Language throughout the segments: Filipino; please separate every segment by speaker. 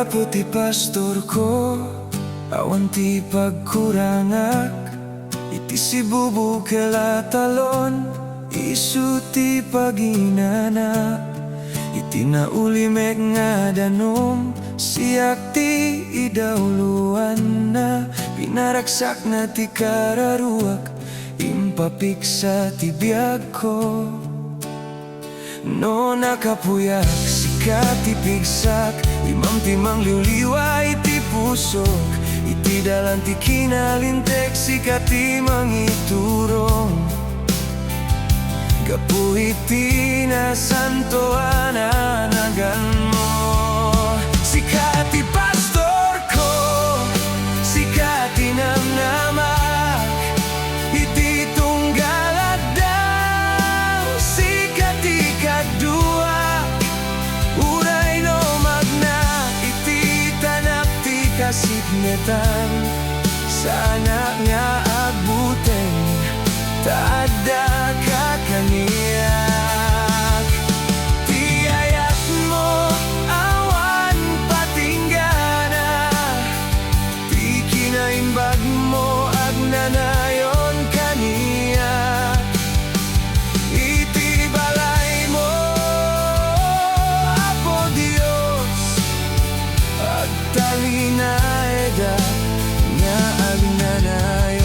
Speaker 1: apo ti pastor ko, awan ti pagkurangak. Iti si bubu kelatalon, isu ti paginana. Iti naulimek nga danom, siak ti idawluan na. Pinaraksak na ti kararuak, impapiksa ti biag ko. No nakapuyak, sikat ti pigsak, imam-timang liwliwa iti pusok. Iti dalan ti kinalintek, sikat ti mangiturong. Gapu iti nasantoan anagan mo. Sikat ti pastor ko, sikat ti namnamak. Iti tunggal daw, sikat ti kadua. Uray no magna, iti tanak ti kasipnetan. Sana nga agbuteng, taada ka kaniyak. Ti ayat mo, awan patinggana. Ti kinaimbag mo, agnanayon kaniyak. Iti balay mo, Apo Dios, agtalina eda nga agnanayon.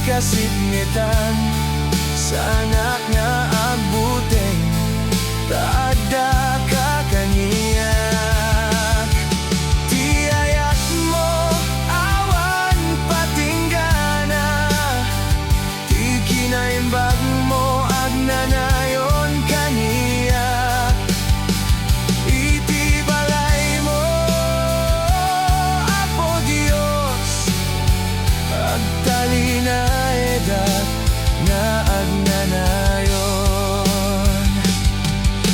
Speaker 1: Kasingitan sa anak nga agbuteng, taada ka kaniyak. Ti ayat mo, awan patinggana. Ti kinaimbag mo, agnanayon kaniyak. Iti balay mo, Apo Dios, agtalina nga agnanayon.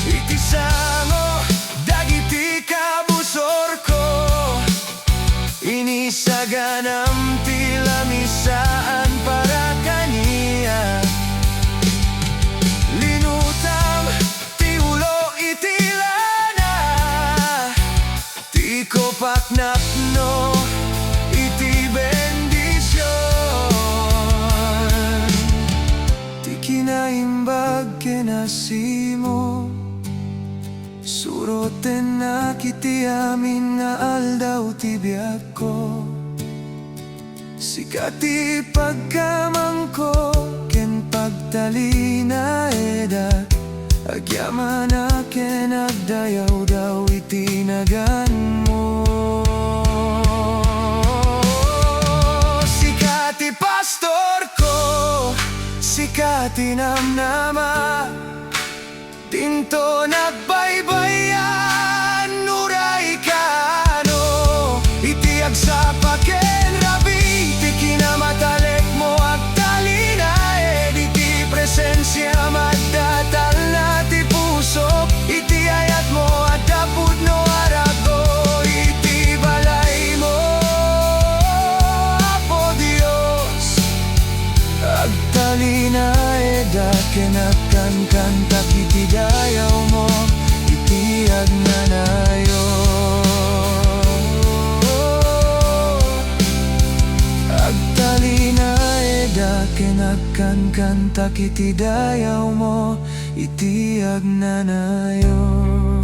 Speaker 1: Iti sango, dagiti kabusor ko, inisaganam ti lamisaan para kaniya. Linutam ti ulo iti lana, ti kopaknapno iti kinaimbag kenasimo. Suroten na kiti amin nga aldaw ti biag ko. Sikat ti pagkamang ko, ken pagtalina eda. Agyaman na ken agdayaw daw iti nagan mo. Sikat ti pastor ko, sikat ti namnama. Tinto nagbaybayan, uray kano. Iti agsapaken rabi, ti kinamatalek mo agtalina ed iti presensya magdatal na ti puso. Iti ayat mo adapud no arago, iti balay mo, Apo Dios, agtalina eda kenakan kanta kiti dayaw mo, iti agnanayon. Agtalina eda kenakan kanta kiti dayaw mo, iti agnanayon.